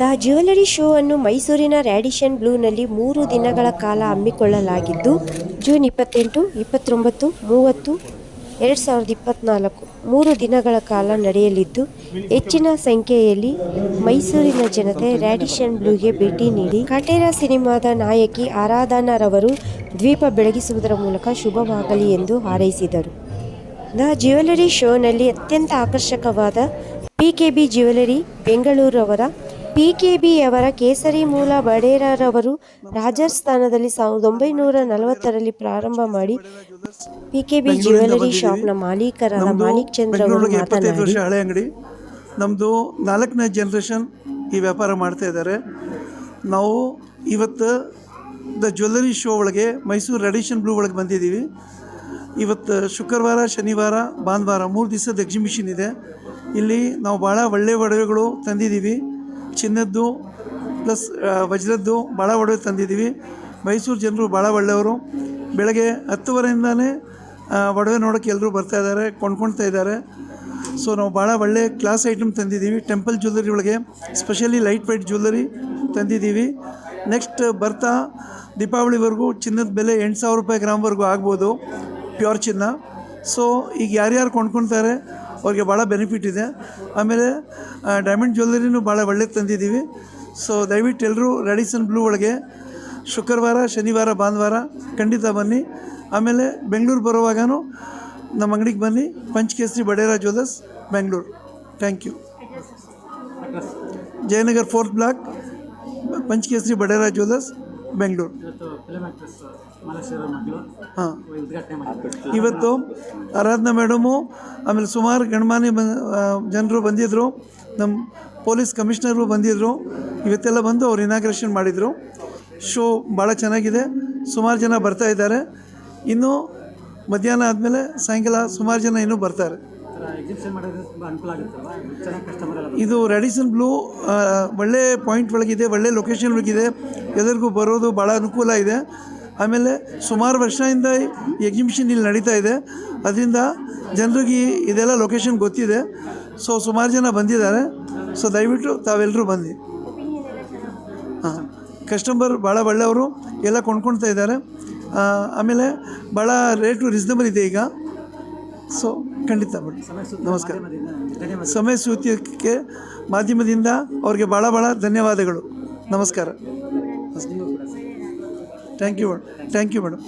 The jewellery show ಅನ್ನು ಮೈಸೂರಿನ ರ್ಯಾಡಿಷನ್ ಬ್ಲೂನಲ್ಲಿ 3 ದಿನಗಳ ಕಾಲ ಹಮ್ಮಿಕೊಳ್ಳಲಾಗಿದ್ದು, ಜೂನ್ 28, 29, 30, 2024 3 ದಿನಗಳ ಕಾಲ ನಡೆಯಲಿದ್ದು, ಹೆಚ್ಚಿನ ಸಂಖ್ಯೆಯಲ್ಲಿ ಮೈಸೂರಿನ ಜನತೆ ರ್ಯಾಡಿಷನ್ ಬ್ಲೂಗೆ ಭೇಟಿ ನೀಡಿ ಕಾಟೇರ ಸಿನಿಮಾದ ನಾಯಕಿ ಆರಾಧನಾರವರು ದೀಪ ಬೆಳಗಿಸುವುದರ ಮೂಲಕ ಶುಭವಾಗಲಿ ಎಂದು ಹಾರೈಸಿದರು. ದ ಜ್ಯುವೆಲರಿ ಶೋನಲ್ಲಿ ಅತ್ಯಂತ ಆಕರ್ಷಕವಾದ ಪಿಕೆಬಿ ಜ್ಯುವೆಲರಿ ಬೆಂಗಳೂರವರ ಪಿಕೆಬಿಯವರ ಕೇಸರಿ ಮೂಲ ಬಡೇರರವರು ರಾಜಸ್ಥಾನದಲ್ಲಿ 1940ರಲ್ಲಿ ಪ್ರಾರಂಭ ಮಾಡಿ ಪಿಕೆಬಿ ಜ್ಯುವೆಲರಿ ಶಾಪ್ನ ಮಾಲೀಕರಾದ ಮಾಣಿಕ್ ಚಂದ್ರ ಅವರು ಮಾತನಾಡಿ, ಹಳೆ ಅಂಗಡಿ ನಮ್ಮದು 4ನೇ ಜನರೇಷನ್ ಈ ವ್ಯಾಪಾರ ಮಾಡ್ತಾ ಇದ್ದಾರೆ. ನಾವು ಇವತ್ತು ದ ಜ್ಯುವೆಲರಿ ಶೋ ಒಳಗೆ ಮೈಸೂರು ರ್ಯಾಡಿಷನ್ ಬ್ಲೂ ಒಳಗೆ ಬಂದಿದ್ದೀವಿ. ಇವತ್ತು ಶುಕ್ರವಾರ, ಶನಿವಾರ, ಭಾನುವಾರ 3 ದಿವಸದ ಎಕ್ಸಿಬಿಷನ್ ಇದೆ. ಇಲ್ಲಿ ನಾವು ಭಾಳ ಒಳ್ಳೆಯ ಒಡವೆಗಳು ತಂದಿದ್ದೀವಿ. ಚಿನ್ನದ್ದು ಪ್ಲಸ್ ವಜ್ರದ್ದು ಭಾಳ ಒಡವೆ ತಂದಿದ್ದೀವಿ. ಮೈಸೂರು ಜನರು ಭಾಳ ಒಳ್ಳೆಯವರು. ಬೆಳಗ್ಗೆ 10ವರೆಯಿಂದನೇ ಒಡವೆ ನೋಡೋಕ್ಕೆ ಎಲ್ಲರೂ ಬರ್ತಾಯಿದ್ದಾರೆ, ಕೊಂಡ್ಕೊಳ್ತಾ ಇದ್ದಾರೆ. ಸೊ ನಾವು ಭಾಳ ಒಳ್ಳೆ ಕ್ಲಾಸ್ ಐಟಮ್ ತಂದಿದ್ದೀವಿ. ಟೆಂಪಲ್ ಜ್ಯುವೆಲರಿ ಒಳಗೆ ಸ್ಪೆಷಲಿ ಲೈಟ್ ವೆಯ್ಟ್ ಜ್ಯುವೆಲರಿ ತಂದಿದ್ದೀವಿ. ನೆಕ್ಸ್ಟ್ ಬರ್ತಾ ದೀಪಾವಳಿವರೆಗೂ ಚಿನ್ನದ ಬೆಲೆ 8,000 ರೂಪಾಯಿ ಗ್ರಾಮ್ವರೆಗೂ ಆಗ್ಬೋದು, ಪ್ಯೂರ್ ಚಿನ್ನ. ಸೊ ಈಗ ಯಾರ್ಯಾರು ಕೊಂಡ್ಕೊಳ್ತಾರೆ ಅವ್ರಿಗೆ ಭಾಳ ಬೆನಿಫಿಟ್ ಇದೆ. ಆಮೇಲೆ ಡೈಮಂಡ್ ಜ್ಯುವೆಲರಿನೂ ಭಾಳ ಒಳ್ಳೇದು ತಂದಿದ್ದೀವಿ. ಸೊ ದಯವಿಟ್ಟು ಎಲ್ಲರೂ ರ್ಯಾಡಿಷನ್ ಬ್ಲೂ ಒಳಗೆ ಶುಕ್ರವಾರ, ಶನಿವಾರ, ಭಾನುವಾರ ಖಂಡಿತ ಬನ್ನಿ. ಆಮೇಲೆ ಬೆಂಗಳೂರು ಬರುವಾಗೂ ನಮ್ಮ ಅಂಗಡಿಗೆ ಬನ್ನಿ. Panchakesari Badera jewellers, Bengaluru. Thank you. Jayanagar 4th block, Panchakesari Badera jewellers, Bengaluru. ಹಾಂ, ಇವತ್ತು ಆರಾಧನಾ ಮೇಡಮು, ಆಮೇಲೆ ಸುಮಾರು ಗಣಮಾನ್ಯ ಜನರು ಬಂದಿದ್ದರು. ನಮ್ಮ ಪೊಲೀಸ್ ಕಮಿಷನರು ಬಂದಿದ್ದರು. ಇವತ್ತೆಲ್ಲ ಬಂದು ಅವ್ರು ಇನಾಗ್ರೇಷನ್ ಮಾಡಿದರು. ಶೋ ಭಾಳ ಚೆನ್ನಾಗಿದೆ. ಸುಮಾರು ಜನ ಬರ್ತಾ ಇದ್ದಾರೆ. ಇನ್ನೂ ಮಧ್ಯಾಹ್ನ ಆದಮೇಲೆ ಸಾಯಂಕಾಲ ಸುಮಾರು ಜನ ಇನ್ನೂ ಬರ್ತಾರೆ. ಇದು ರ್ಯಾಡಿಷನ್ ಬ್ಲೂ ಒಳ್ಳೆ ಪಾಯಿಂಟ್ ಒಳಗಿದೆ, ಒಳ್ಳೆ ಲೊಕೇಶನ್ ಒಳಗಿದೆ. ಎಲ್ಲರಿಗೂ ಬರೋದು ಭಾಳ ಅನುಕೂಲ ಇದೆ. ಆಮೇಲೆ ಸುಮಾರು ವರ್ಷದಿಂದ ಈ ಎಕ್ಸಿಬಿಷನ್ ಇಲ್ಲಿ ನಡೀತಾ ಇದೆ. ಅದರಿಂದ ಜನರಿಗೆ ಇದೆಲ್ಲ ಲೊಕೇಶನ್ ಗೊತ್ತಿದೆ. ಸೊ ಸುಮಾರು ಜನ ಬಂದಿದ್ದಾರೆ. ಸೊ ದಯವಿಟ್ಟು ತಾವೆಲ್ಲರೂ ಬನ್ನಿ. ಹಾಂ, ಕಸ್ಟಮರ್ ಭಾಳ ಒಳ್ಳೆಯವರು, ಎಲ್ಲ ಕೊಂಡ್ಕೊಳ್ತಾ ಇದ್ದಾರೆ. ಆಮೇಲೆ ಭಾಳ ರೇಟು ರೀಸನಬಲ್ ಇದೆ ಈಗ. ಸೊ ಖಂಡಿತ ಬನ್ನಿ. ನಮಸ್ಕಾರ. ಸಮಯ ಸೂಚಕ್ಕೆ ಮಾಧ್ಯಮದಿಂದ ಅವ್ರಿಗೆ ಭಾಳ ಭಾಳ ಧನ್ಯವಾದಗಳು. ನಮಸ್ಕಾರ. Thank you madam.